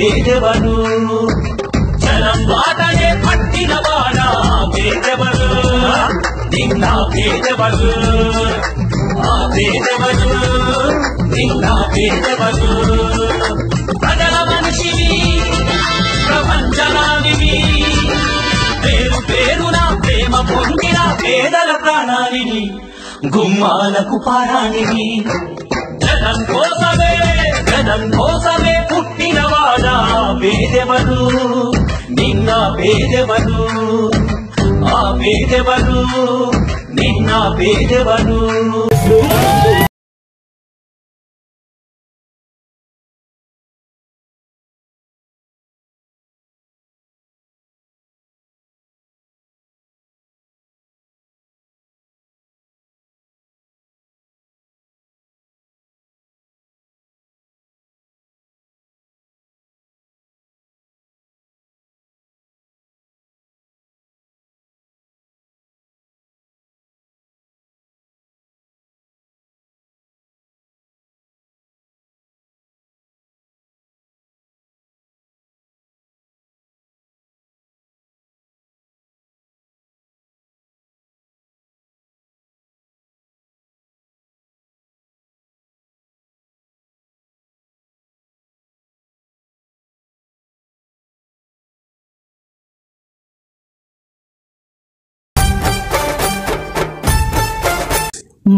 పేదెవరు జనం బాటనే పట్టినవాడా పేదెవరు నిన్న పేదెవరు ఆ పేదెవరు నిన్న పేదెవరు ప్రజల మనిషివి ప్రపంచనానివి పేరు పేరున ప్రేమ పొందిన పేదల ప్రాణానివి గుమ్మాలకు పారానివి జనం కోసమే పుట్టినవాడా పేదెవరు నిన్న పేదెవరు ఆ పేదెవరు నిన్న పేదెవరు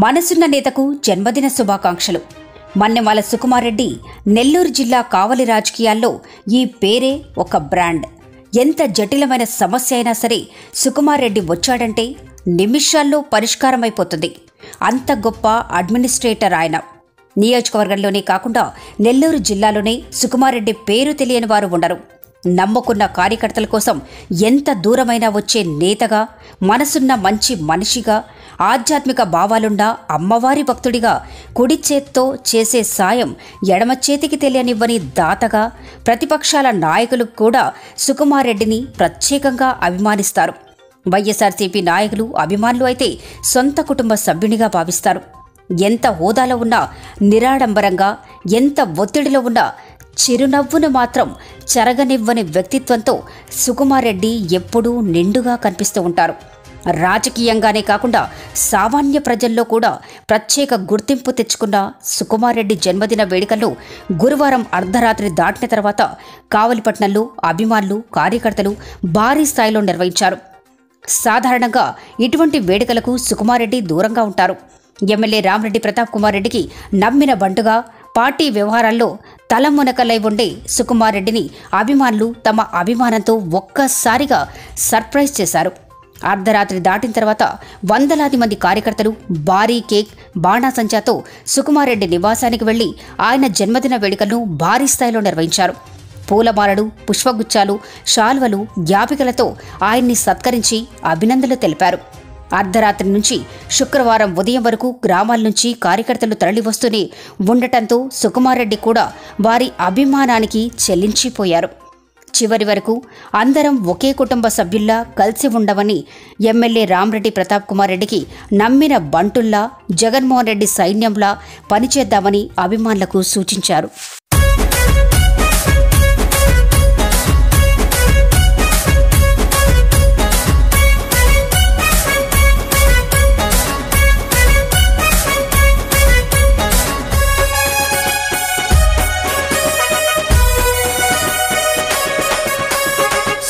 మనసున్న నేతకు జన్మదిన శుభాకాంక్షలు. మన్నెమాల సుకుమారెడ్డి నెల్లూరు జిల్లా కావలి రాజకీయాల్లో ఈ పేరే ఒక బ్రాండ్. ఎంత జటిలమైన సమస్య అయినా సరే సుకుమారెడ్డి వచ్చాడంటే నిమిషాల్లో పరిష్కారమైపోతుంది. అంత గొప్ప అడ్మినిస్ట్రేటర్ ఆయన. నియోజకవర్గంలోనే కాకుండా నెల్లూరు జిల్లాలోనే సుకుమారెడ్డి పేరు తెలియని వారు ఉండరు. నమ్ముకున్న కార్యకర్తల కోసం ఎంత దూరమైనా వచ్చే నేతగా, మనసున్న మంచి మనిషిగా, ఆధ్యాత్మిక భావాలున్న అమ్మవారి భక్తుడిగా, కుడి చేత్తో చేసే సాయం ఎడమ చేతికి తెలియనివ్వని దాతగా, ప్రతిపక్షాల నాయకులు కూడా సుకుమారెడ్డిని ప్రత్యేకంగా అభిమానిస్తారు. వైఎస్ఆర్సీపీ నాయకులు, అభిమానులు అయితే సొంత కుటుంబ సభ్యునిగా భావిస్తారు. ఎంత హోదాలో ఉన్నా, నిరాడంబరంగా, ఎంత ఒత్తిడిలో ఉన్నా చిరునవ్వును మాత్రం చెరగనివ్వని వ్యక్తిత్వంతో సుకుమారెడ్డి ఎప్పుడూ నిండుగా కనిపిస్తూ ఉంటారు. రాజకీయంగానే కాకుండా సామాన్య ప్రజల్లో కూడా ప్రత్యేక గుర్తింపు తెచ్చుకున్న సుకుమారెడ్డి జన్మదిన వేడుకలను గురువారం అర్ధరాత్రి దాటిన తర్వాత కావలిపట్నంలో అభిమానులు, కార్యకర్తలు భారీ స్థాయిలో నిర్వహించారు. సాధారణంగా ఇటువంటి వేడుకలకు సుకుమారెడ్డి దూరంగా ఉంటారు. ఎమ్మెల్యే రామిరెడ్డి ప్రతాప్ కుమార్ రెడ్డికి నమ్మిన బంటుగా, పార్టీ వ్యవహారాల్లో తలమునకలై ఉండే సుకుమారెడ్డిని అభిమానులు తమ అభిమానంతో ఒక్కసారిగా సర్ప్రైజ్ చేశారు. అర్ధరాత్రి దాటిన తర్వాత వందలాది మంది కార్యకర్తలు భారీ కేక్, బాణాసంచాతో సుకుమారెడ్డి నివాసానికి వెళ్లి ఆయన జన్మదిన వేడుకలను భారీ స్థాయిలో నిర్వహించారు. పూలమాలలు, పుష్పగుచ్చాలు, శాల్వలు, జ్ఞాపికలతో ఆయన్ని సత్కరించి అభినందనలు తెలిపారు. అర్ధరాత్రి నుంచి శుక్రవారం ఉదయం వరకు గ్రామాల నుంచి కార్యకర్తలు తరలివస్తూనే ఉండటంతో సుకుమారెడ్డి కూడా వారి అభిమానానికి చెల్లించిపోయారు. చివరి వరకు అందరం ఒకే కుటుంబ సభ్యుల్లా కలిసి ఉండమని ఎమ్మెల్యే రామిరెడ్డి ప్రతాప్ కుమార్ రెడ్డికి నమ్మిన బంటుల్లా, జగన్మోహన్ రెడ్డి సైన్యంలా పనిచేద్దామని అభిమానులకు సూచించారు.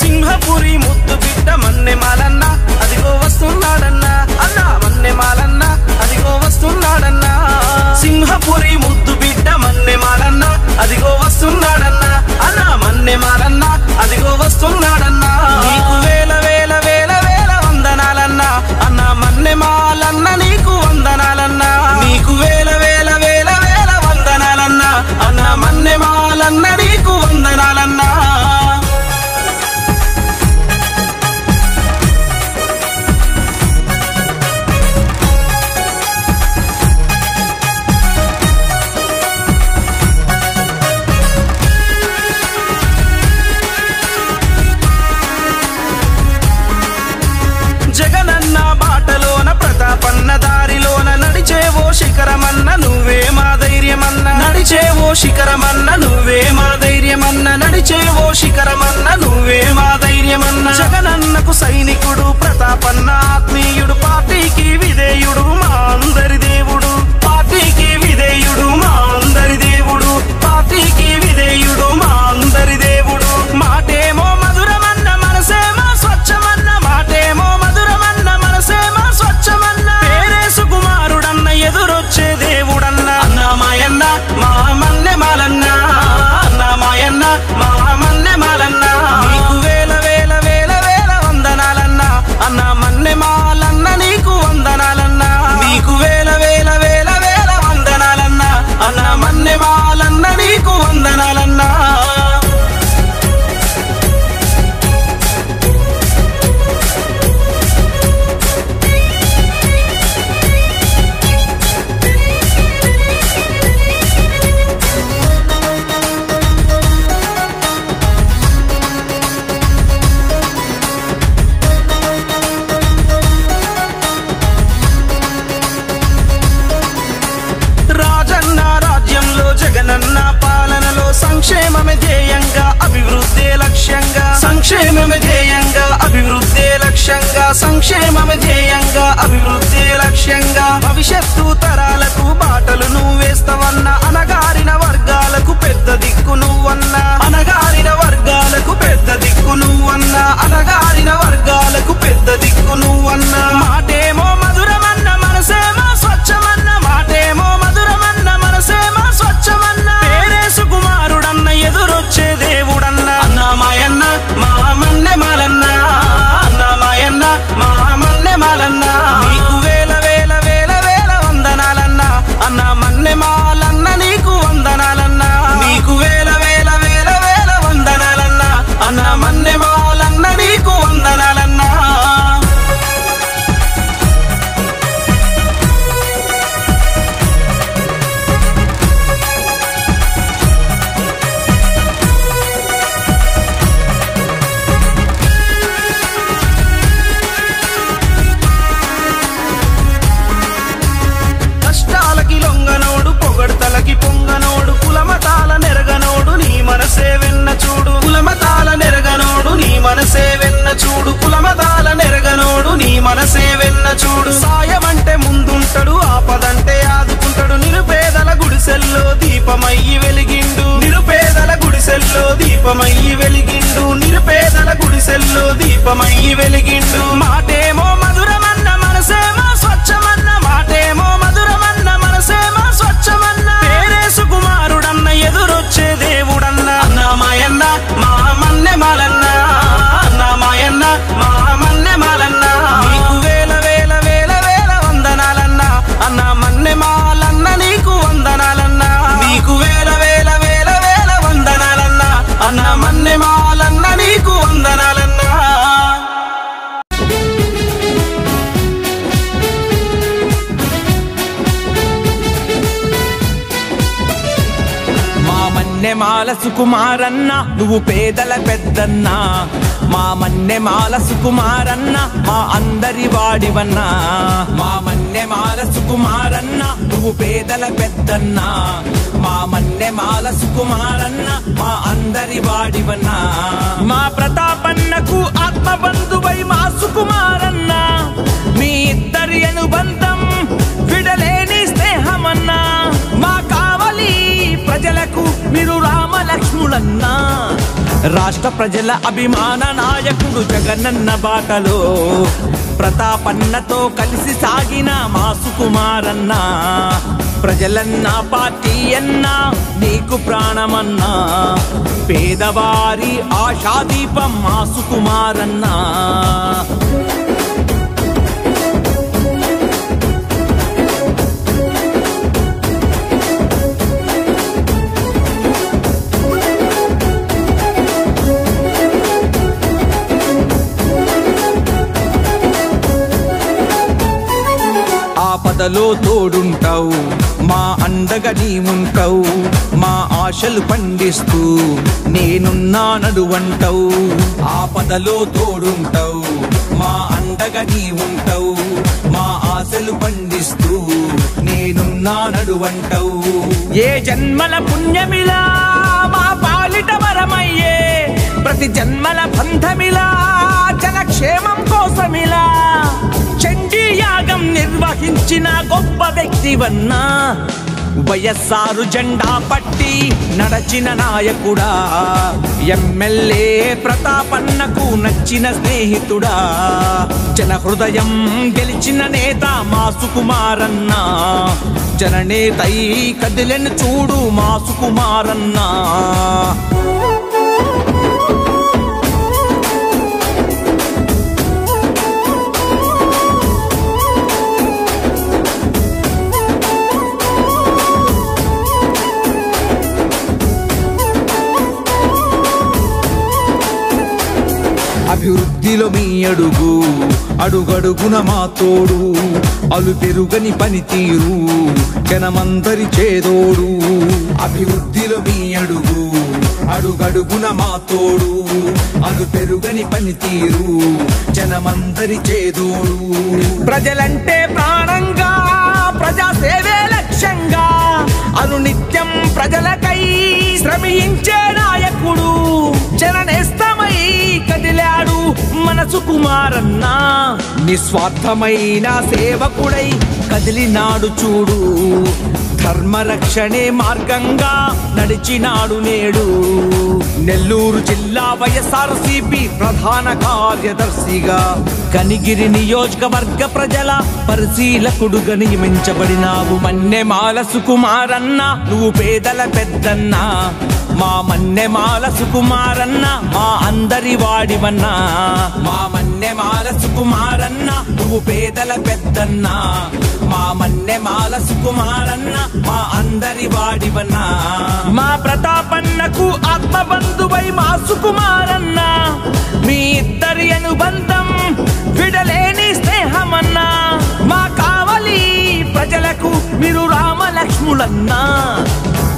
సింహపురి ముద్దు బిడ్డ మన్నెమాలన్న అదిగో వస్తున్నాడన్నా, అన్నా మన్నెమాలన్న అదిగో వస్తున్నాడన్నా. సింహపురి ముద్దు బిడ్డ మన్నెమాలన్న అదిగో వస్తున్నాడన్నా, అన్నా మన్నెమాలన్న అదిగో వస్తున్నాడన్నా. నీకు వేల వేల వేల వేల వందనాలన్నా, అన్నా మన్నెమాలన్న నీకు వందనాలన్నా. నీకు వేల వేల వేల వేల వందనాలన్నా, అన్నా మన్నెమాలన్న నీకు వందనాలన్నా. జగనన్న బాటలోన, ప్రతాపన్న దారిలోన నడిచేవో శిఖరమన్న నువ్వే మా ధైర్యమన్న. నడిచేవో శిఖరమన్న నువ్వే మా ధైర్యమన్న. నడిచే దీపమయ్యి వెలిగిండు, నిరుపేదల గుడిసెల్లో దీపమయ్యి వెలిగిండు. మాటేమో మధురమన్న మనసేమో స్వచ్ఛమన్న, మాటేమో మధురమన్న మనసేమో స్వచ్ఛమన్న, పేరే సుకుమారుడన్న ఎదురొచ్చే దేవుడన్న. అన్నమాయన్న మా మన్నె మాలన్న, అన్నమాయన్న మా మన్నె మాలన్న, నీకు వేల వేల వేల వేల వందనాలన్న. అన్న మన్నె మాలన్న నీకు వందనాలన్న, నీకు వేల వేల వేల వేల వందనాలన్న. అన్న మన్నె మాలన్న నీకు వందనాలన్న. మన్నెమాల సుకుమారన్న నువ్వు పేదల పెద్దన్న, మా మన్నెమాల సుకుమారన్న మా అందరి వాడివన్న. మా మన్నెమాల సుకుమారన్న నువ్వు పేదల పెద్దన్న, మా మన్నెమాల సుకుమారన్న మా అందరి వాడివన్న. మా ప్రతాపన్నకు ఆత్మబంధువై మా సుకుమారన్న, మీ ఇద్దరి అనుబంధం విడలేని స్నేహమన్నా. మా కావలి ప్రజలకు మీరు రామలక్ష్ములన్నా, రాష్ట్ర ప్రజల అభిమాన నాయకుడు జగనన్న బాటలో ప్రతాపన్నతో కలిసి సాగిన మా సుకుమారన్న. ప్రజలన్న పార్టీ అన్నా నీకు ప్రాణమన్నా, పేదవారి ఆశాదీపం మా సుకుమారన్న. ఆపదలో తోడుంటావు, మా అండగా నీవుంటావు, మా ఆశలు పండిస్తూ నేనున్నా నడువంటావు. ఆపదలో తోడుంటావు, మా అండగా నీవుంటావు, మా ఆశలు పండిస్తూ నేనున్నా నడువంటావు. ఏ జన్మల పుణ్యమిలా మా పాలిట వరమయ్యే, ప్రతి జన్మల బంధమిలా జనక్షేమం కోసమిలా చండీ యాగం నిర్వహించిన గొప్ప వ్యక్తివన్నా. వైఎస్ఆర్ జెండా పట్టి నడచిన నాయకుడా, ఎమ్మెల్యే ప్రతాపన్నకు నచ్చిన స్నేహితుడా, జన హృదయం గెలిచిన నేత మా సుకుమారన్న. జననేతై కదిలెను చూడు మా సుకుమారన్న. అభివృద్ధిలో మీ అడుగు అడుగడుగున మా తోడు, అలు పెరుగని పనితీరు జనమందరి చేదోడు. అభివృద్ధిలో మీ అడుగు అడుగడుగున మా తోడు, అలు పెరుగని పనితీరు జనమందరి చేదోడు. ప్రజలంటే ప్రాణంగా ప్రజాసేవే లక్ష్యంగా అనునిత్యం ప్రజలకై శ్రమించే నాయకుడు, జననేస్తమై కదిలాడు మన సుకుమారన్న. నిస్వార్థమైన సేవకుడై కదిలినాడు చూడు, ధర్మరక్షణే మార్గంగా నడిచినాడు నేడు. నెల్లూరు జిల్లా వైఎస్ఆర్సీపీ ప్రధాన కార్యదర్శిగా కనిగిరి నియోజకవర్గ ప్రజల పరిశీలకుడుగా నియమించబడినావు. మన్నెమాల సుకుమారన్న నువ్వు పేదల పెద్దన్నా, మా మన్నెమాల సుకుమారన్న మా అందరి వాడివన్నా. మా మన్నెమాల సుకుమారన్న నువ్వు పేదల పెద్దన్నా, మా మన్నెమాల సుకుమారన్న మా అందరి వాడివన్నా. మా ప్రతాపన్నకు ఆత్మబంధువై మా సుకుమారన్న, మీ ఇద్దరి అనుబంధం విడలేని స్నేహమన్నా. మా కావలి ప్రజలకు మీరు రామలక్ష్ములన్నా.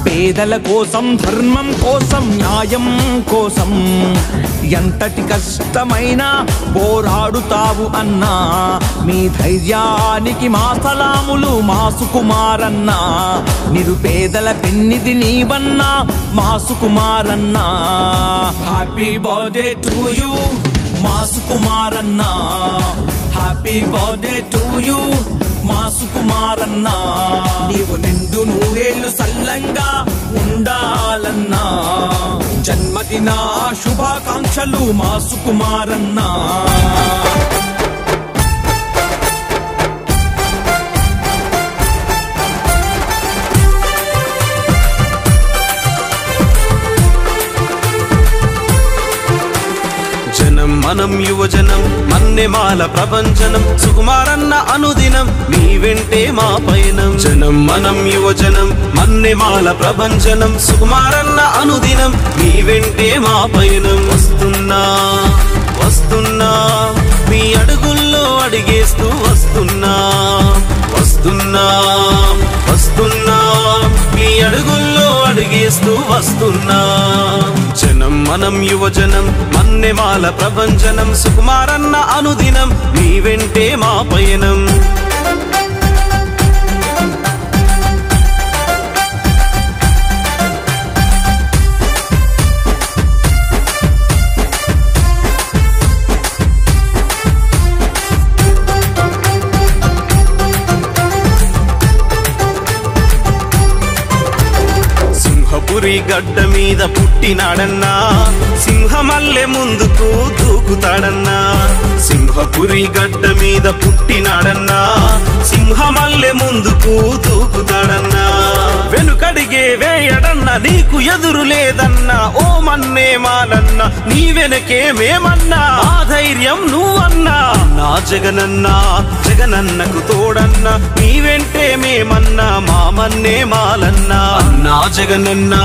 పేదల కోసం ధర్మం కోసం న్యాయం కోసం ఎంతటి కష్టమైనా పోరాడుతావు అన్నా. మీ ధైర్యానికి మా సలాములు మా సుకుమారన్న. నిరుపేదల పెన్నిది నీవన్నా మా సుకుమారన్న. హ్యాపీ బర్త్డే టు యూ మా సుకుమారన్న. హ్యాపీ బర్త్డే టు యూ మా సుకుమారన్నా నీవు నిండు నూరేళ్లు సల్లంగా ఉండాలన్నా జన్మదిన శుభాకాంక్షలు మా సుకుమారన్నా జనం మనం యువజనం మన్నెమాల ప్రభంజనం సుకుమారన్న అనుదినం నీ వెంటే మా పయనం జనం మనం యువజనం మన్నెమాల ప్రభంజనం సుకుమారన్న అనుదినం నీ వెంటే మా పయనం వస్తున్నా వస్తున్నా మీ అడుగుల్లో అడిగేస్తూ వస్తున్నా వస్తున్నా వస్తున్నా మీ అడుగుల్లో అడిగేస్తూ వస్తున్నా జనం మనం యువజనం మన్నెమాల ప్రభంజనం సుకుమారన్న అనుదినం నీ వెంటే మా పయనం సింహపురి గడ్డ మీద పుట్టినాడన్నా సింహమల్లె ముందుకు దూకుతాడన్నా సింహపురి గడ్డ మీద పుట్టినాడన్నా సింహమల్లె ముందుకు దూకుతాడన్నా వెనుకడిగే వేయడన్నా నీకు ఎదురు లేదన్నా ఓ మన్నే మాలన్నా నీ వెనకే మేమన్నా ఆ ధైర్యం నువ్వన్నా నా జగనన్నా జగనన్నకు తోడన్నా నీ వెంటే మేమన్నా మా మన్నే మాలన్నా నా జగనన్నా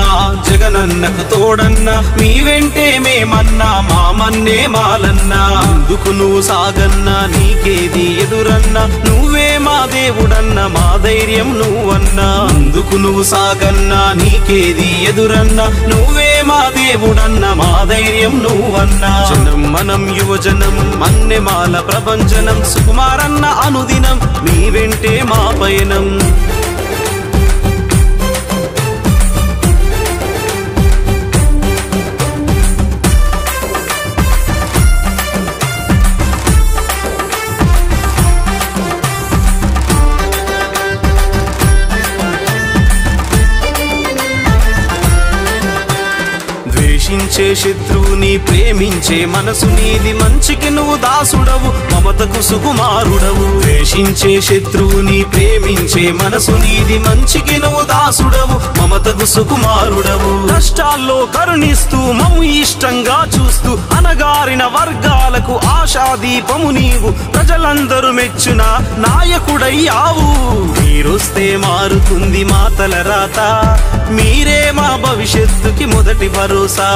జగనన్నకు తోడన్నా నీ వెంటే మేమన్నా మా మన్నే మాలన్నా ముందుకు నువ్వు సాగన్నా నీకేది ఎదురన్నా నువ్వే మా దేవుడన్నా మా ధైర్యం నువ్వన్నా ముందుకు నువ్వు సాగన్నా నీకేది ఎదురన్నా నువ్వే మా దేవుడన్నా మా ధైర్యం నువ్వన్నా జనం మనం యువజనం మన్నెమాల ప్రభంజనం సుకుమారన్న అనుదినం నీ వెంటే మా పయనం ద్వేషించే శత్రువుని ప్రేమించే మనసు నీది మంచికి నువ్వు దాసుడవు మమతకు సుకుమారుడవు ద్వేషించే శత్రువుని ప్రేమించే మనసు నీది మంచికి నువ్వు దాసుడవు మమతకు సుకుమారుడవు కష్టాల్లో కరుణిస్తూ మమ్ము ఇష్టంగా చూస్తూ అనగారిన వర్గాలకు ఆశాదీపము నీవు ప్రజలందరూ మెచ్చున నాయకుడయ్యావు మీరొస్తే మారుతుంది మా తలరాత మీరే మా భవిష్యత్తుకి మొదటి భరోసా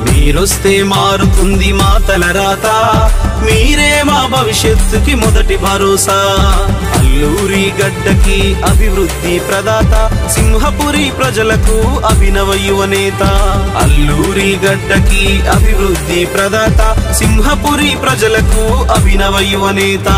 మీరొస్తే మారుతుంది మా తలరాత మీరే మా భవిష్యత్తుకి మొదటి భరోసా అల్లూరి గడ్డకి అభివృద్ధి ప్రదాత సింహపురి ప్రజలకు అభినవ యువనేత అల్లూరి గడ్డకి అభివృద్ధి ప్రదాత సింహపురి ప్రజలకు అభినవ యువనేత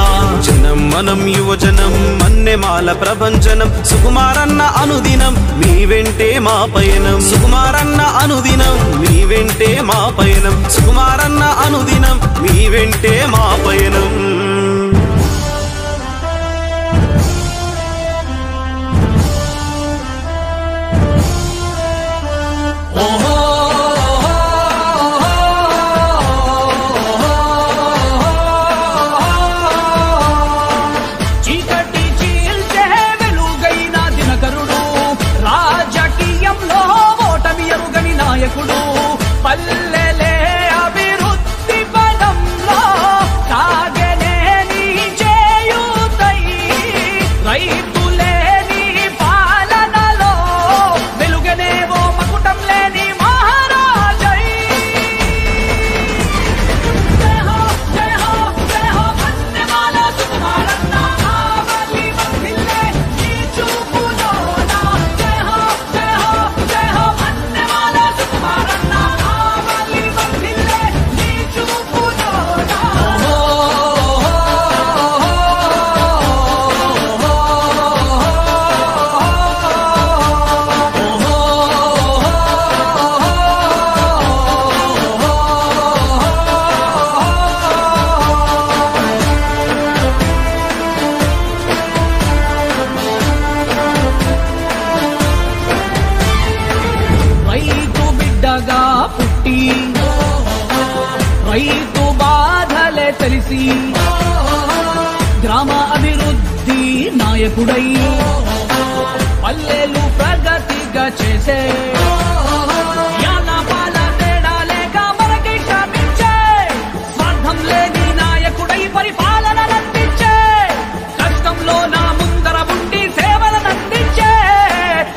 జనం మనం యువజనం మన్నెమాల ప్రభంజనం సుకుమారన్న అనుదినం మీ వెంటే మా పయనం సుకుమారన్న అనుదినం మీ వెంటే మా పయనం సుకుమారన్న అనుదినం మీ వెంటే మా పయనం చీకటి చీల్చే వెలుగైన దినకరుడు రాజకీయంలో ఓటమి ఎరుగని నాయకుడు పల్లెలే అభివృద్ధి పదంలో సాగనే నాయకుడై పల్లెలు ప్రగతిగా చేసే యాలపాల తేడా లేక మనకి క్షమించే స్వార్థం లేని నాయకుడై పరిపాలననందించే కష్టంలో నా ముందర ఉండి సేవలనందించే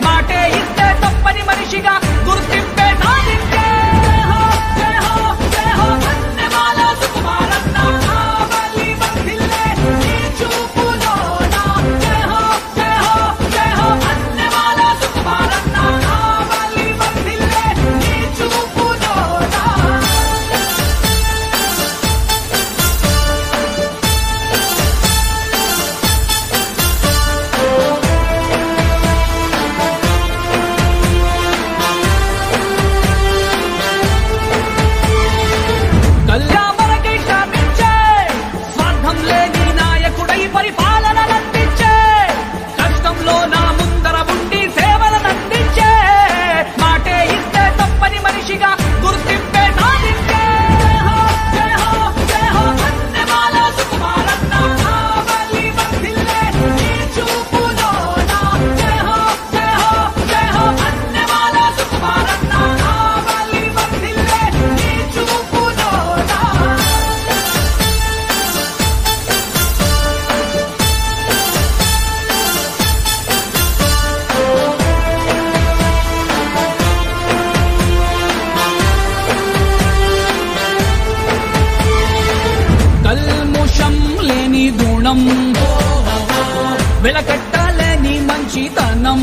మాటే ఇస్తే తప్పని మనిషిగా గుర్తింపే సాధించే వెలకట్టాలని మంచితనం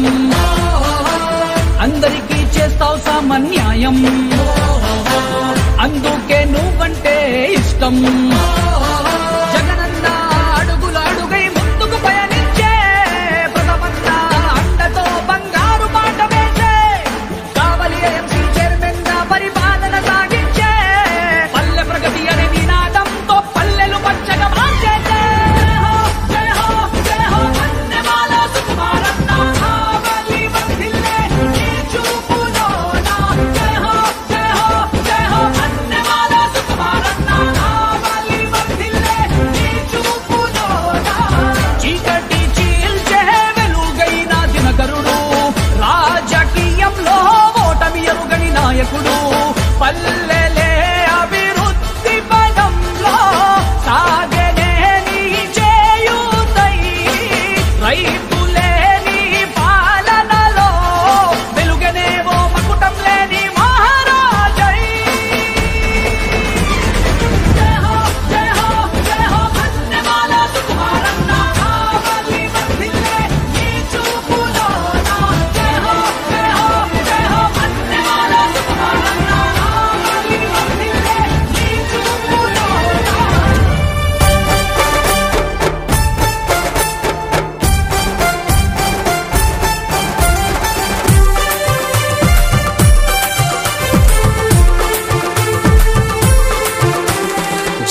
అందరికీ చేస్తావు సామాన్యాయం అందుకే నువ్వంటే ఇష్టం జగనన్న అడుగులు అడుగై ముందుకు పయనించే ప్రథమంత అండతో బంగారు మాట వేసే కావలి ఏఎంసీ చైర్మన్ గా పరిపాలన సాగించే పల్లె ప్రగతి అనే నినాదంతో పల్లెలు పచ్చగా మార్చేసే నాయకుడు పల్లెలే అభివృద్ధి పదంలో సాగనే నీ చేయూతై రైతులే నీ పాలనలో వెలుగనేవో మకుటం లేని మహారాజై జయ హో జయ హో జయ హో ధన్యవాద సుకుమారన్న కావలి వర్ధిల్లే నీ చూపులోన జయ హో జయ హో జయ హో ధన్యవాద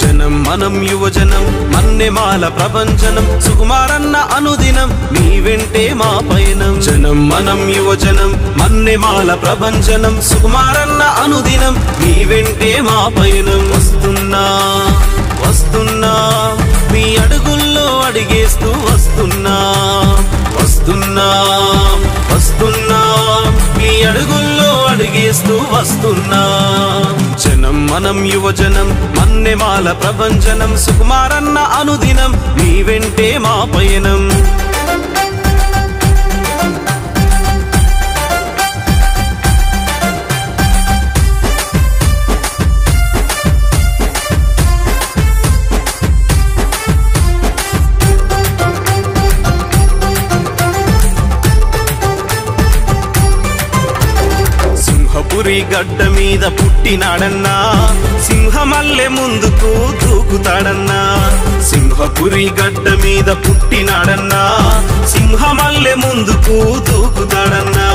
జనం మనం యువజనం మన్నెమాల ప్రభంజనం సుకుమారన్న అనుదినం నీ వెంటే మా పయనం జనం మనం యువజనం మన్నెమాల ప్రభంజనం సుకుమారన్న అనుదినం నీ వెంటే మా పయనం వస్తున్నా వస్తున్నా మీ అడుగుల్లో అడిగేస్తూ వస్తున్నా వస్తున్నా వస్తున్నా మీ అడుగుల్లో అడిగేస్తూ వస్తున్నా జనం మనం యువజనం మన్నెమాల ప్రభంజనం సుకుమారన్న అనుదినం నీ వెంటే మా పయనం సింహపురి గడ్డ మీద పుట్టినాడన్నా సింహమల్లె ముందుకు దూకుతాడన్నా సింహపురి గడ్డ మీద పుట్టినాడన్నా సింహమల్లె ముందుకు దూకుతాడన్నా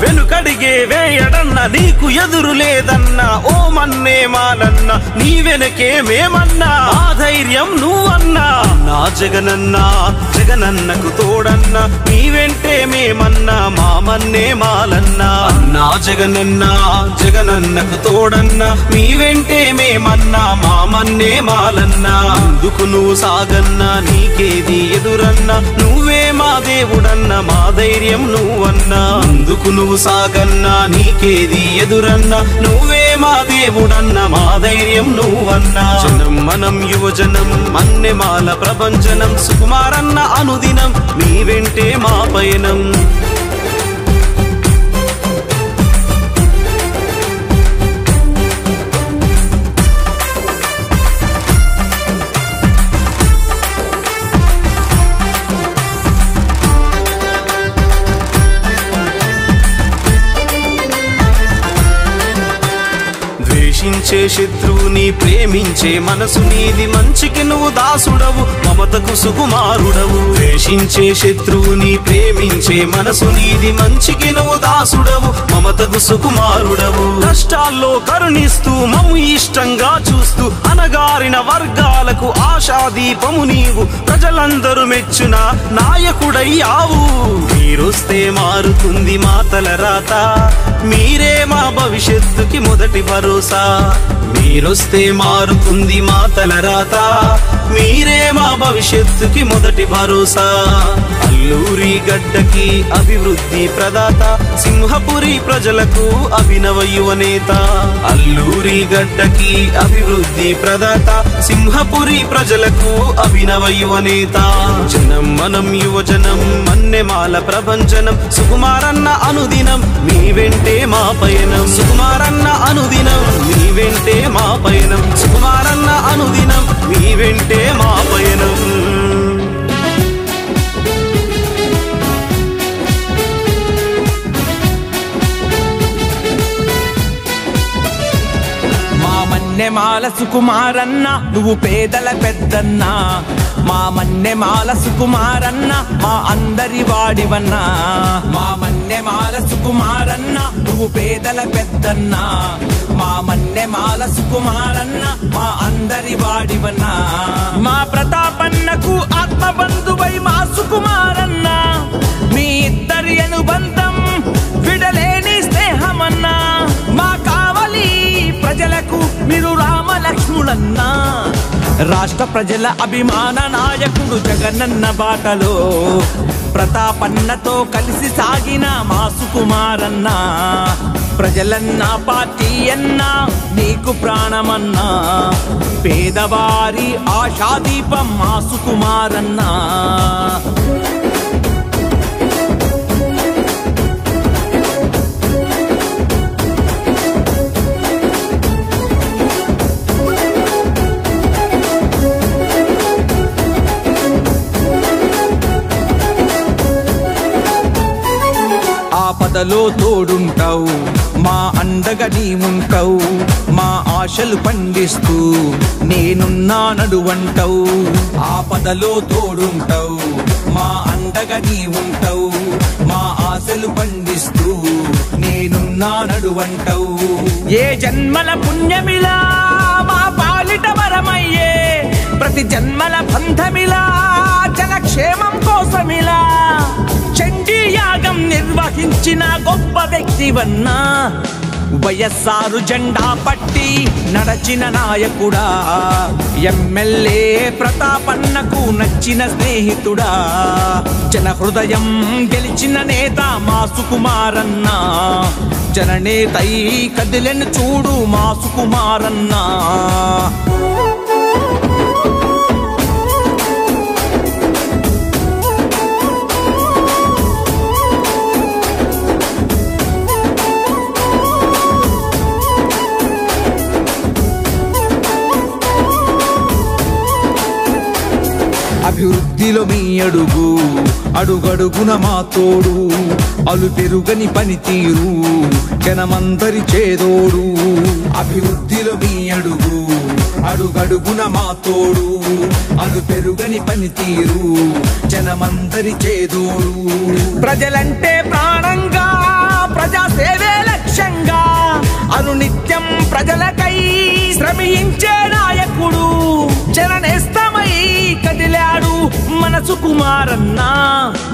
వెనుకడిగే వేయడన్నా నీకు ఎదురు లేదన్నా ఓ మన్నే మాలన్నా నీ వెనకే మేమన్నా ఆ ధైర్యం నువ్వన్నా నా జగనన్నా జగనన్నకు తోడన్నా నీ వెంటే మేమన్నా మా మన్నే మాలన్నా నా జగనన్నా జగనన్నకు తోడన్నా నీ వెంటే మేమన్నా మా మన్నే మాలన్నా ముందుకు నువ్వు సాగన్న నీకేది ఎదురన్న నువ్వే మా దేవుడన్న మా ధైర్యం నువ్వన్నా ముందుకు నువ్వు సాగన్న నీకేది ఎదురన్న నువ్వే మా దేవుడన్న మా ధైర్యం నువ్వన్నా జనం మనం యువజనం మన్నెమాల ప్రభంజనం సుకుమారన్న అనుదినం నీ వెంటే మా పయనం ద్వేషించే శత్రువుని ప్రేమించే మనసు నీది మంచికి నువ్వు దాసుడవు మమతకు సుకుమారుడవు ద్వేషించే శత్రువుని ప్రేమించే మనసు నీది మంచికి నువ్వు దాసుడవు మమతకు సుకుమారుడవు కష్టాల్లో కరుణిస్తూ మమ్ము ఇష్టంగా చూస్తూ అనగారిన వర్గాలకు ఆశాదీపము నీవు ప్రజలందరూ మెచ్చున నాయకుడయ్యావు మీరొస్తే మారుతుంది మా తలరాత మీరే మా భవిష్యత్తుకి మొదటి భరోసా మీరొస్తే మారుతుంది మా తలరాత మీరే మా భవిష్యత్తుకి మొదటి భరోసా అల్లూరి గడ్డకి అభివృద్ధి ప్రదాత సింహపురి ప్రజలకు అభినవ యువనేత అల్లూరి గడ్డకి అభివృద్ధి ప్రదాత సింహపురి ప్రజలకు అభినవ యువనేత జనం మనం యువజనం మన్నెమాల ప్రభంజనం సుకుమారన్న అనుదినం మీ వెంటే మా పయనం సుకుమారన్న అనుదినం మీ వెంటే మా పయనం సుకుమారన్న అనుదినం మీ వెంటే మా పయనం మన్నెమాల సుకుమారన్న నువ్వు పేదల పెద్దన్న మా మన్నెమాల సుకుమారన్న మా అందరి వాడివన్నా మా మన్నెమాల సుకుమారన్న నువ్వు పేదల పెద్దన్న మా మన్నెమాల సుకుమారన్న మా అందరి వాడివన్నా మా ప్రతాపన్నకు ఆత్మబంధువై మా సుకుమారన్న మీ ఇద్దరి అనుబంధం విడలేని స్నేహమన్నా మా కావలి ప్రజలకు మీరు రామలక్ష్ములన్నా రాష్ట్ర ప్రజల అభిమాన నాయకుడు జగనన్న బాటలో ప్రతాపన్నతో కలిసి సాగిన మా సుకుమారన్న ప్రజలన్న పార్టీ అన్నా నీకు ప్రాణమన్నా పేదవారి ఆశాదీపం మా సుకుమారన్నా ఆపదలో తోడుంటావు మా అండగా నీవుంటావు మా ఆశలు పండిస్తూ నేనున్నా నడువంటావు ఆపదలో తోడుంటావు మా అండగా నీవుంటావు మా ఆశలు పండిస్తూ నేనున్నా నడువంటావు ఏ జన్మల పుణ్యమిలా మా పాలిట వరమయ్యే ప్రతి జన్మల బంధమిలా జనక్షేమం కోసమిలా చండీ యాగం నిర్వహించిన గొప్ప వ్యక్తివన్నా వైఎస్ఆర్ జెండా పట్టి నడచిన నాయకుడా ఎమ్మెల్యే ప్రతాపన్నకు నచ్చిన స్నేహితుడా జన హృదయం గెలిచిన నేత మా సుకుమారన్న జననేతై కదిలెను చూడు మా సుకుమారన్న అభివృద్ధిలో మీ అడుగు అడుగడుగున మా తోడు అలు పెరుగని పనితీరు జనమందరి చేదోడు అభివృద్ధిలో మీ అడుగు అడుగడుగున మా తోడు అలు పెరుగని పనితీరు జనమందరి చేదోడు ప్రజలంటే ప్రాణంగా ప్రజా సేవే లక్ష్యంగా అనునిత్యం ప్రజలకై శ్రమించే నాయకుడు జననేస్తమై కదిలాడు మన సుకుమారన్న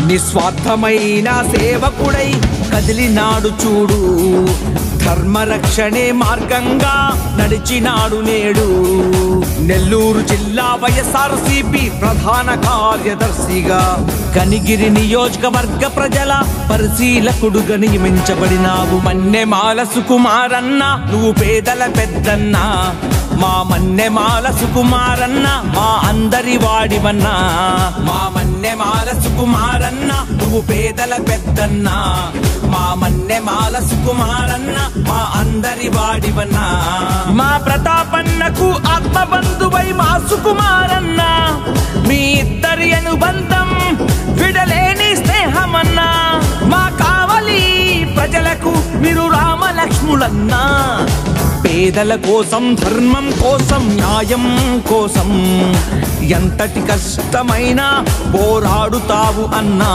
నిస్వార్థమైన సేవకుడై కదిలినాడు చూడు ధర్మరక్షణే మార్గంగా నడిచినాడు నేడు నెల్లూరు జిల్లా వైఎస్ఆర్సీపీ ప్రధాన కార్యదర్శిగా కనిగిరి నియోజకవర్గ ప్రజల పరిశీలకుడుగా నియమించబడినావు. మన్నెమాల సుకుమారన్న నువ్వు పేదల పెద్దన్న, మా మన్నెమాల సుకుమారన్న మా అందరి వాడివన్నా. మా మన్నెమాల సుకుమారన్న నువ్వు పేదల పెద్దన్న, మా మన్నెమాల సుకుమారన్న మా అందరి వాడివన్నా. మా ప్రతాపన్నకు ఆత్మబంధువై మా సుకుమారన్న, మీ ఇద్దరి అనుబంధం విడలేని స్నేహమన్నా. మా కావలి ప్రజలకు మీరు రామలక్ష్ములన్నా. పేదల కోసం, ధర్మం కోసం, న్యాయం కోసం ఎంతటి కష్టమైనా పోరాడుతావు అన్నా.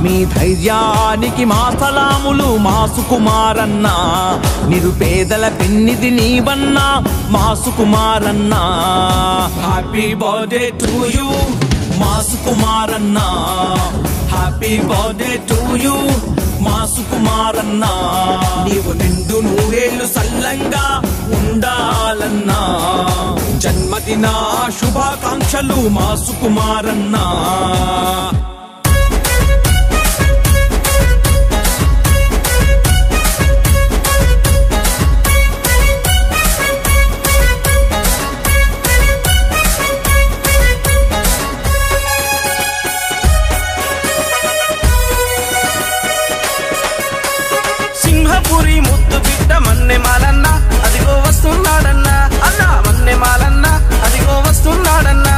మీ ధైర్యానికి మా సలాములు మా సుకుమారన్నా. నిరుపేదల పెన్నిది నీవన్నా మా సుకుమారన్నా. హ్యాపీ బర్త్డే టు యూ మా సుకుమారన్నా. హ్యాపీ బర్త్డే టు యూ మా సుకుమారన్నా. నీవు నిండు నూరేళ్లు సల్లంగా ఉండాలన్నా. జన్మదిన శుభాకాంక్షలు మా సుకుమారన్నా. సింహపురి ముద్దు బిడ్డ మన్నెమాలన్న అదిగో వస్తున్నాడన్నా. అన్నా మన్నెమాలన్న అదిగో వస్తున్నాడన్నా.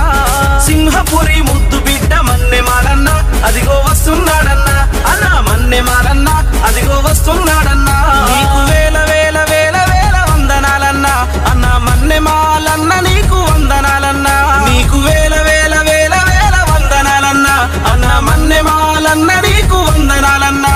సింహపురి ముద్దు బిడ్డ మన్నెమాలన్న అదిగో వస్తున్నాడన్నా. అన్నా మన్నెమాలన్న అదిగో వస్తున్నాడన్నా. నీకు వేల వేల వేల వేల వందనాలన్నా. అన్నా మన్నెమాలన్న నీకు వందనాలన్నా. నీకు వేల వేల వేల వేల వందనాలన్నా. అన్నా మన్నెమాలన్న నీకు వందనాలన్నా.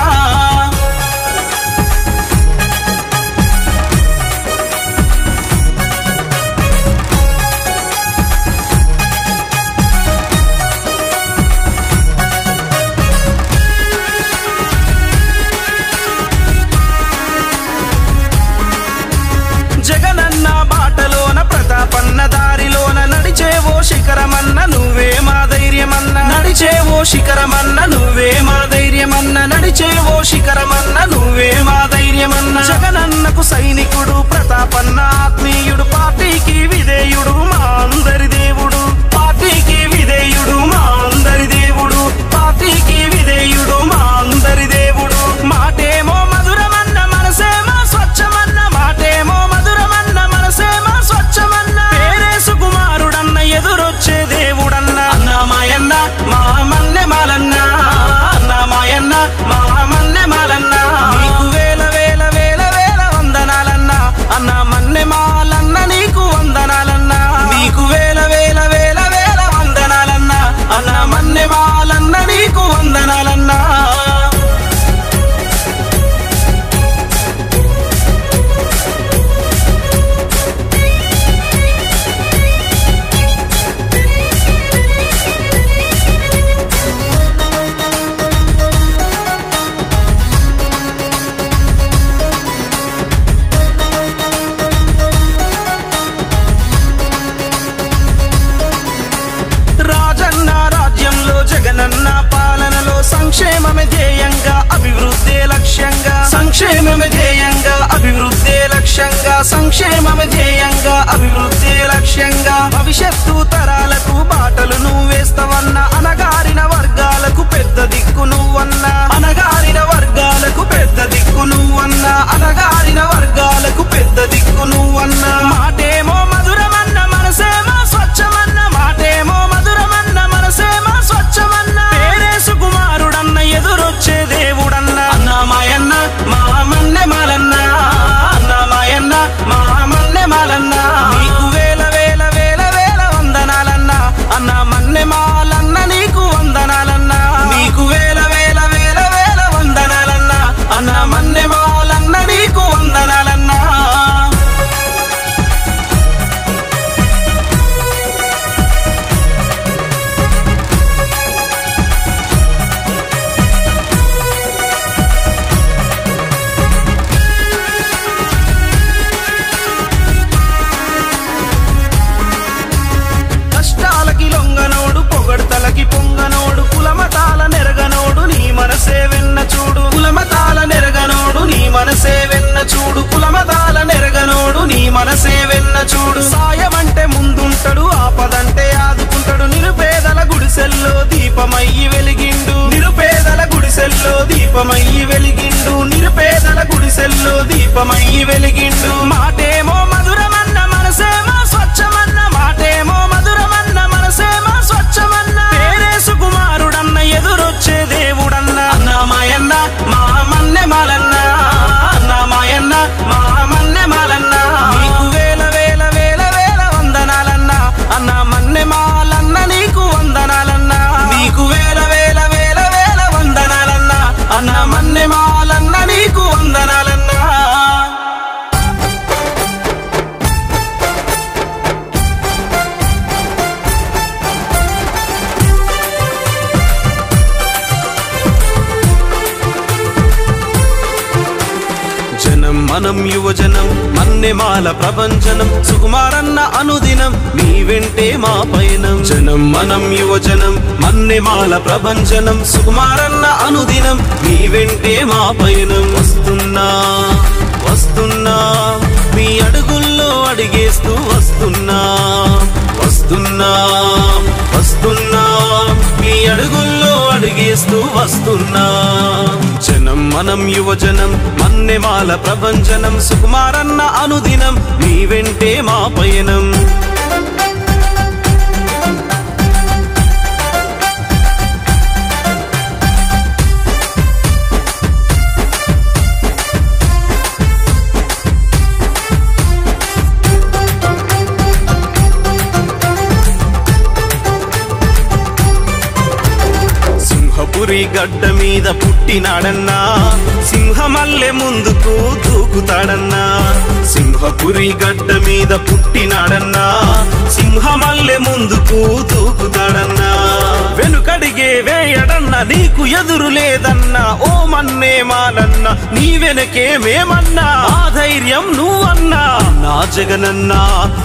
జగనన్న బాటలోన ప్రతాపన్న దారిలోన నడిచేవో శిఖరమన్న నువ్వే మా ధైర్యమన్న. నడిచేవో శిఖరమన్న నువ్వే మా ధైర్యమన్న. నడిచేవో శిఖరమన్న నువ్వే మా ధైర్యమన్న. జగనన్నకు సైనికుడు ప్రతాపన్న ఆత్మీయుడు. పార్టీకి విధేయుడు మా అందరి దేవుడు. పార్టీకి విధేయుడు మా అందరి దేవుడు. పార్టీకి విధేయుడు మా అందరి దేవుడు. మాటేమో మధురమన్న మనసేమో స్వచ్ఛమన్న. మాటేమో మధురమన్న మనసేమో స్వచ్ఛమన్న. పేరే సుకుమారుడన్న ఎదురొచ్చే దేవుడన్న. అన్నమాయన్న మా మన్నెమాలన్న. అన్నమాయన్న మా మన్నెమాలన్న. నీకు వేల వేల వేల వేల వందనాలన్న. అన్న మన్నెమాలన్న నీకు వందనాలన్న. నీకు వేల వేల వేల వేల వందనాలన్న. అన్న మన్నెమాలన్న నీకు వందనాలన్న. రాజన్న రాజ్యంలో జగనన్న పాలనలో సంక్షేమమే ధ్యేయంగా అభివృద్ధి లక్ష్యంగా. సంక్షేమమే ధ్యేయంగా అభివృద్ధి లక్ష్యంగా. సంక్షేమమే ధ్యేయంగా అభివృద్ధి లక్ష్యంగా. భవిష్యత్తు తరాలకు బాటలు నువ్వేస్తావన్న. అనగారిన వర్గాలకు పెద్ద దిక్కు నువ్వన్న. అనగారిన వర్గాలకు పెద్ద దిక్కు నువ్వన్న. అనగారిన వర్గాలకు పెద్ద దిక్కు నువ్వన్న. మాటేమో మధురమన్న మనసేమో స్వచ్ఛమన్న. మాటేమో మధురమన్న మనసేమో స్వచ్ఛమన్న. పేరే సుకుమారుడన్న ఎదురొచ్చే దేవుడన్న. అన్నమాయన్న మా మన్నెమాలన్న. అన్నమాయన్న మా మన్నెమాలన్న. మనం యువజనం మన్నెమాల ప్రభంజనం సుకుమారన్న అనుదినం మీ వెంటే మా పయనం జనం మనం యువజనం మన్నెమాల ప్రభంజనం సుకుమారన్న అనుదినం మీ వెంటే మా పయనం వస్తున్నా వస్తున్నా మీ అడుగుల్లో అడిగేస్తూ వస్తున్నా వస్తున్నా వస్తున్నా మీ అడుగుల్లో అడిగేస్తూ వస్తున్నా జనం మనం యువజనం మన్నెమాల ప్రభంజనం సుకుమారన్న అనుదినం మీ వెంటే మా పయనం సింహపురి గడ్డ మీద పుట్టినాడన్నా సింహమల్లె ముందుకు దూకుతాడన్నా సింహపురి గడ్డ మీద పుట్టినాడన్నా సింహమల్లె ముందుకు దూకుతాడన్నా వెనుకడిగే వేయడన్నా నీకు ఎదురు లేదన్నా ఓ మన్నే మాలన్నా నీ వెనకే మేమన్నా ఆ ధైర్యం నువ్వన్నా నా జగనన్నా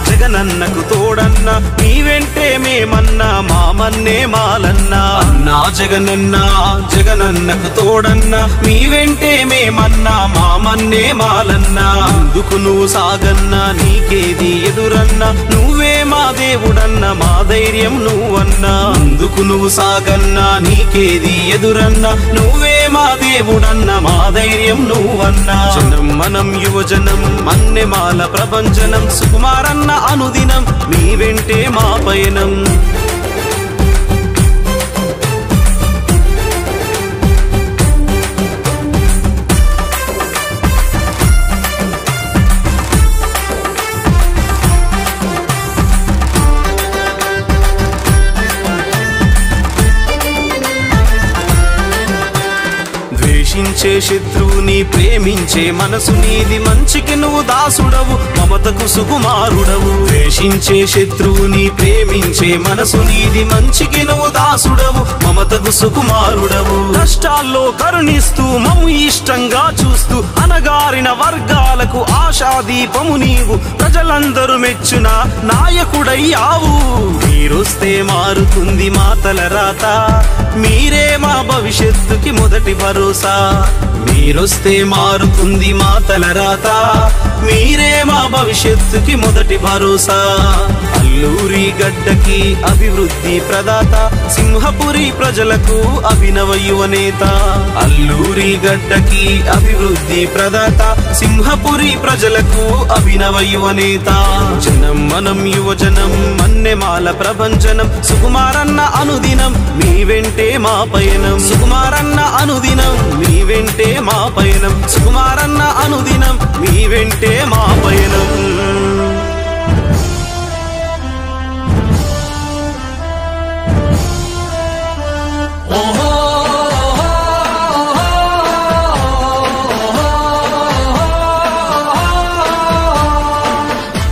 జగనన్నకు తోడన్నా నీ వెంటే మేమన్నా మా మన్నే మాలన్నా నా జగనన్నా జగనన్నకు తోడన్నా మీ వెంటే మేమన్నా మా మన్నే మాలన్నా ముందుకు నువ్వు సాగన్నా నీకేది ఎదురన్నా నువ్వే మా దేవుడన్నా మా ధైర్యం నువ్వన్నా ముందుకు నువ్వు సాగన్నా నీకేది ఎదురన్నా నువ్వే మా దేవుడన్నా మా ధైర్యం నువ్వన్నా జనం మనం యువజనం మన్నెమాల ప్రభంజనం సుకుమారన్న అనుదినం మీ వెంటే మా పయనం ద్వేషించే శత్రువుని ప్రేమించే మనసు నీది మంచికి నువ్వు దాసుడవు మమతకు సుకుమారుడవు ద్వేషించే శత్రువుని ప్రేమించే మనసు నీది మంచికి నువ్వు దాసుడవు మమతకు సుకుమారుడవు కష్టాల్లో కరుణిస్తూ మమ్ము ఇష్టంగా చూస్తూ అనగారిన వర్గాలకు ఆశాదీపము నీవు ప్రజలందరూ మెచ్చున నాయకుడయ్యావు మీరొస్తే మారుతుంది మా తల రాత మీరే మా భవిష్యత్తుకి మొదటి భరోసా మీరొస్తే మారుతుంది మా తల రాత మీరే మా భవిష్యత్తుకి మొదటి భరోసా అల్లూరి గడ్డకి అభివృద్ధి ప్రదాత సింహపురి ప్రజలకు అభినవ యువనేత అల్లూరి గడ్డకి అభివృద్ధి ప్రదాత సింహపురి ప్రజలకు అభినవ యువనేత జనం మనం యువజనం మన్నెమాల ప్రభంజనం సుకుమారన్న అనుదినం మీ వెంటే మా పయనం సుకుమారన్న అనుదినం మీ వెంటే మా పయనం సుకుమారన్న అనుదినం మీ వెంటే మా పయనం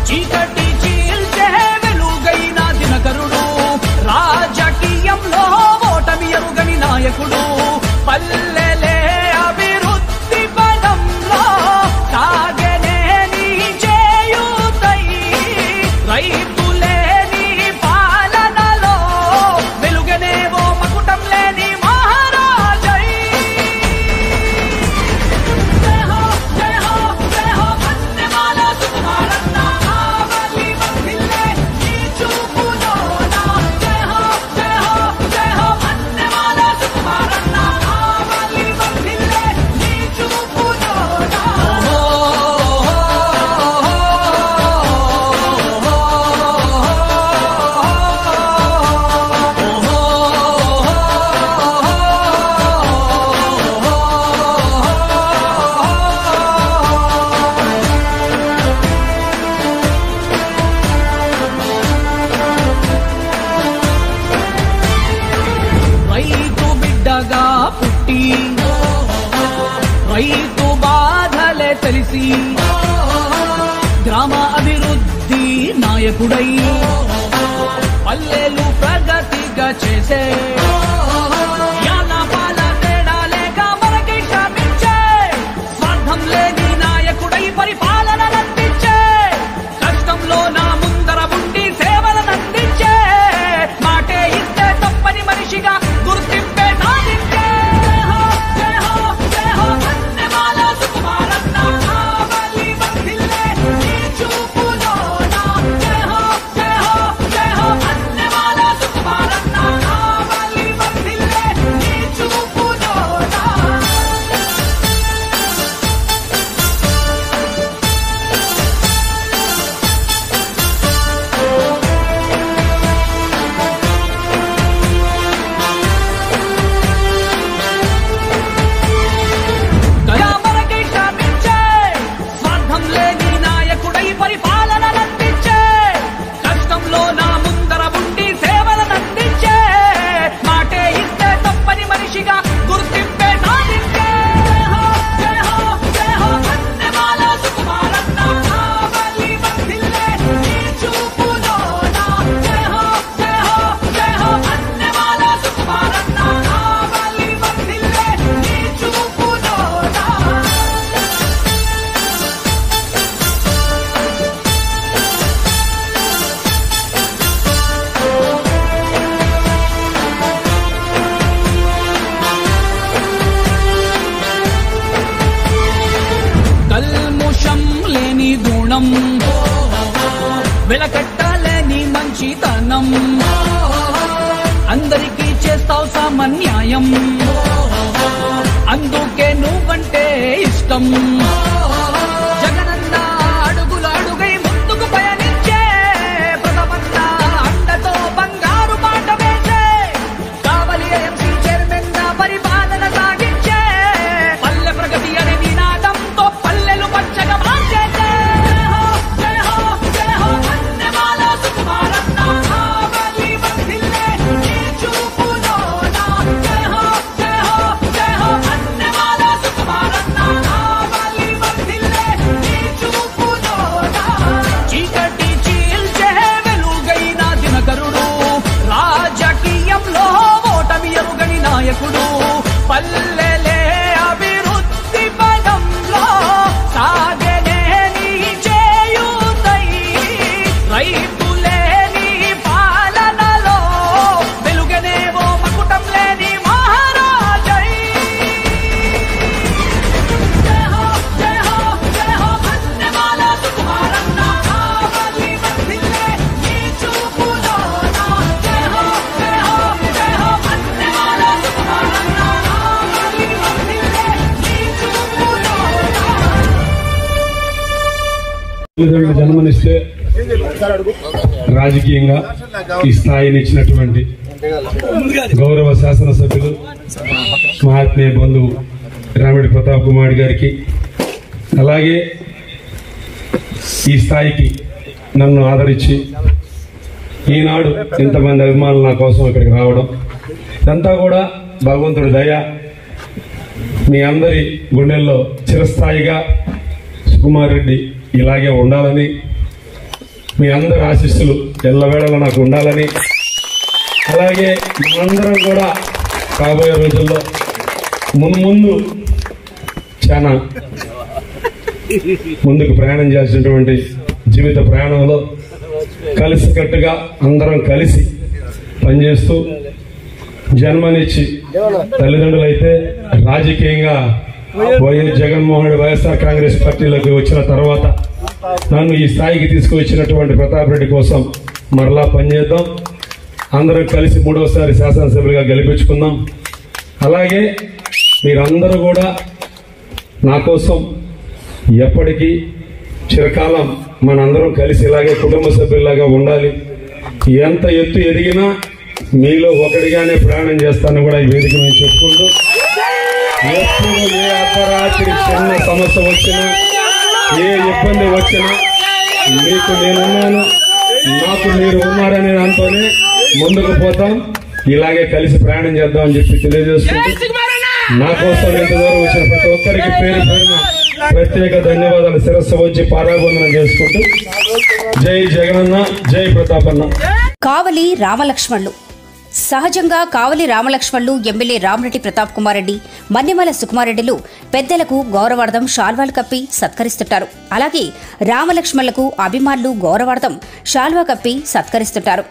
చీకటి చీల్చే వెలుగైన దినకరుడు రాజకీయంలో ఓటమి ఎరుగని నాయకుడు పల్లెలే అభివృద్ధి పదంలో సాగనే నీ చేయుతై రైతులే నీ పాలనలో వెలుగనే ఓ మకుటం లేని మహారాజై జయ హో జయ హో జయ హో మన్నెమాల సుకుమారన్న ఆవలి వర్ధిల్లే నీ చూపులోన జయ హో జయ హో జయ హో మన్నెమాల సుకుమారన్న ఆవలి వర్ధిల్లే నీ చూపులోన రైతు బిడ్డగా పుట్టి రైతు బాధలే తెలిసి గ్రామ అభివృద్ధి నాయకుడై పల్లెలు ప్రగతిగా చేసే యానపాల తేడా లేక మనకి శ్రమించే స్వార్థం లేని నాయకుడై మంచితనం అందరికీ చేస్తావు సామాన్యాయం అందుకే నువ్వంటే ఇష్టం జగనన్న అడుగులు అడుగై ముందుకు పయనించే ప్రథమన్న అండతో బంగారు బాట వేసే కావలి ఏఎంసీ చైర్మన్ గా పరిపాలన సాగించే పల్లె ప్రగతి అనే నినాదంతో పల్లెలు పచ్చగా మార్చేసే జయ హో జయ హో అన్నమాల సుకుమారన్న కావలి వర్ధిల్లే నీ చూపులోన జయ హో జయ హో జయ హో అన్నమాల సుకుమారన్న కావలి వర్ధిల్లే నీ చూపులోన చీకటి చీల్చే వెలుగైన దినకరుడు రాజకీయంలో ఓటమి ఎరుగని నాయకుడు పల్లెలే అభివృద్ధి పదంలో సాగనే నీ చేయూతై రైతులే నీ పాలనలో వెలుగనేవో మకుటం లేని మహారాజై జయ హో జయ హో జయ హో అన్నమాల సుకుమారన్న కావలి వర్ధిల్లే నీ చూపులోన జయ హో జయ హో జయ హో అన్నమాల సుకుమారన్న కావలి వర్ధిల్లే నీ చూపులోన తల్లిదండ్రులు జన్మనిస్తే రాజకీయంగా ఈ స్థాయిని ఇచ్చినటువంటి గౌరవ శాసనసభ్యులు మా ఆత్మీయ బంధువు రామిడి ప్రతాప్ కుమార్ గారికి, అలాగే ఈ స్థాయికి నన్ను ఆదరించి ఈనాడు ఇంతమంది అభిమానులు నా కోసం ఇక్కడికి రావడం ఇదంతా కూడా భగవంతుడి దయ. మీ అందరి గుండెల్లో చిరస్థాయిగా సుకుమార్ రెడ్డి ఇలాగే ఉండాలని, మీ అందరి ఆశీస్సులు ఎల్లవేళలా నాకు ఉండాలని, అలాగే మనందరం కూడా రాబోయే రోజుల్లో ముందు చాలా ముందుకు ప్రయాణం చేసినటువంటి జీవిత ప్రయాణంలో కలిసికట్టుగా అందరం కలిసి పనిచేస్తూ జన్మనిచ్చి తల్లిదండ్రులైతే రాజకీయంగా వైఎస్ జగన్మోహన్ రెడ్డి వైఎస్ఆర్ కాంగ్రెస్ పార్టీలోకి వచ్చిన తర్వాత నన్ను ఈ స్థాయికి తీసుకువచ్చినటువంటి ప్రతాప్ రెడ్డి కోసం మరలా పనిచేద్దాం. అందరం కలిసి మూడోసారి శాసనసభ్యులుగా గెలిపించుకుందాం. అలాగే మీరందరూ కూడా నా కోసం ఎప్పటికీ చిరకాలం మనందరం కలిసి ఇలాగే కుటుంబ సభ్యులాగా ఉండాలి. ఎంత ఎత్తు ఎదిగినా మీలో ఒకటిగానే ప్రయాణం చేస్తానని కూడా ఈ వేదిక మేము చెప్పుకుంటూ, ఎప్పుడు ఏ అర్ధరాత్రి చిన్న సమస్య వచ్చినా ఏ ఇబ్బంది వచ్చినా మీకు నేనున్నాను, నాకు మీరు ఉన్నారనే దాంతోనే ముందుకు పోతాం. ఇలాగే కలిసి ప్రయాణం చేద్దాం అని చెప్పి తెలియజేసుకుంటూ నా కోసం ఎంత దూరం వచ్చిన ప్రతి ఒక్కరికి పేరు పేరున ప్రత్యేక ధన్యవాదాలు శిరస్సు వచ్చి పాదాబంధనం చేసుకుంటూ జై జగనన్న, జై ప్రతాపన్న. కావలి రామలక్ష్మణులు. సహజంగా కావలి రామలక్ష్మణులు, ఎమ్మెల్యే రామిరెడ్డి ప్రతాప్ కుమార్ రెడ్డి, మన్నెమల సుకుమారెడ్డిలు పెద్దలకు గౌరవార్థం శాల్వాలు కప్పి సత్కరిస్తుంటారు. అలాగే రామలక్ష్మణులకు అభిమానులు గౌరవార్థం శాల్వా కప్పి సత్కరిస్తుంటారు.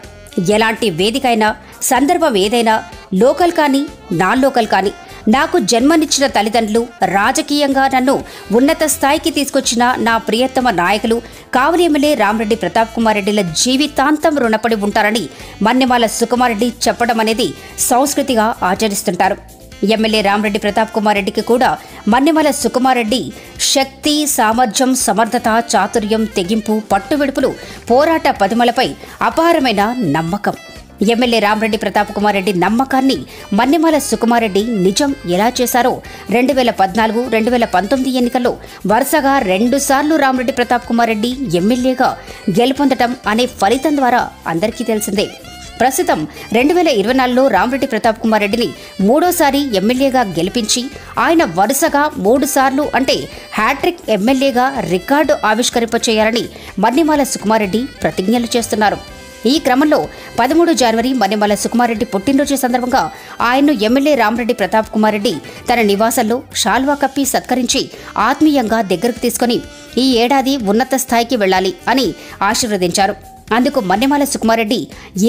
ఎలాంటి వేదిక అయినా, సందర్భం ఏదైనా, లోకల్ కానీ నాన్ లోకల్ కానీ, నాకు జన్మనిచ్చిన తల్లిదండ్రులు, రాజకీయంగా నన్ను ఉన్నత స్థాయికి తీసుకొచ్చిన నా ప్రియతమ నాయకులు కావలి ఎమ్మెల్యే రామిరెడ్డి ప్రతాప్ కుమార్ రెడ్డిల జీవితాంతం రుణపడి ఉంటారని మన్నెమాల సుకుమారెడ్డి చెప్పడం అనేది సంస్కృతిగా ఆచరిస్తుంటారు. ఎమ్మెల్యే రామిరెడ్డి ప్రతాప్ కుమార్ రెడ్డికి కూడా మన్నెమాల సుకుమారెడ్డి శక్తి, సామర్థ్యం, సమర్థత, చాతుర్యం, తెగింపు, పట్టువిడుపులు, పోరాట పదుమలపై అపారమైన నమ్మకం. ఎమ్మెల్యే రామిరెడ్డి ప్రతాప్ కుమార్ రెడ్డి నమ్మకాన్ని మన్నెమాల సుకుమారెడ్డి నిజం ఎలా చేశారో 2014, 2019 ఎన్నికల్లో వరుసగా 2 సార్లు రామిరెడ్డి ప్రతాప్ కుమార్ రెడ్డి ఎమ్మెల్యేగా గెలుపొందటం అనే ఫలితం ద్వారా అందరికీ తెలిసిందే. ప్రస్తుతం 2024లో రామిరెడ్డి ప్రతాప్ కుమార్ రెడ్డిని మూడోసారి ఎమ్మెల్యేగా గెలిపించి ఆయన వరుసగా 3 సార్లు అంటే హ్యాట్రిక్ ఎమ్మెల్యేగా రికార్డు ఆవిష్కరింపచేయాలని మన్నెమాల సుకుమారెడ్డి ప్రతిజ్ఞలు చేస్తున్నారు. ఈ క్రమంలో 13 జనవరి మన్నెమాల సుకుమారెడ్డి పుట్టినరోజు సందర్భంగా ఆయన్ను ఎమ్మెల్యే రామిరెడ్డి ప్రతాప్ కుమార్ రెడ్డి తన నివాసంలో శాల్వా కప్పి సత్కరించి ఆత్మీయంగా దగ్గరకు తీసుకుని ఈ ఏడాది ఉన్నత స్థాయికి వెళ్లాలి అని ఆశీర్వదించారు. అందుకు మన్నెమాల సుకుమారెడ్డి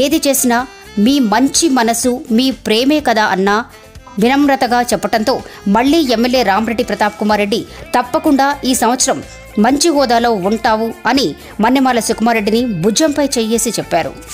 ఏది చేసినా మీ మంచి మనసు, మీ ప్రేమే కదా అన్నా వినమ్రతగా చెప్పడంతో మళ్లీ ఎమ్మెల్యే రామిరెడ్డి ప్రతాప్ కుమార్ రెడ్డి తప్పకుండా ఈ సంవత్సరం మంచి హోదాలో ఉంటావు అని మన్నెమాల సుకుమారెడ్డిని భుజంపై చెయ్యేసి చెప్పారు.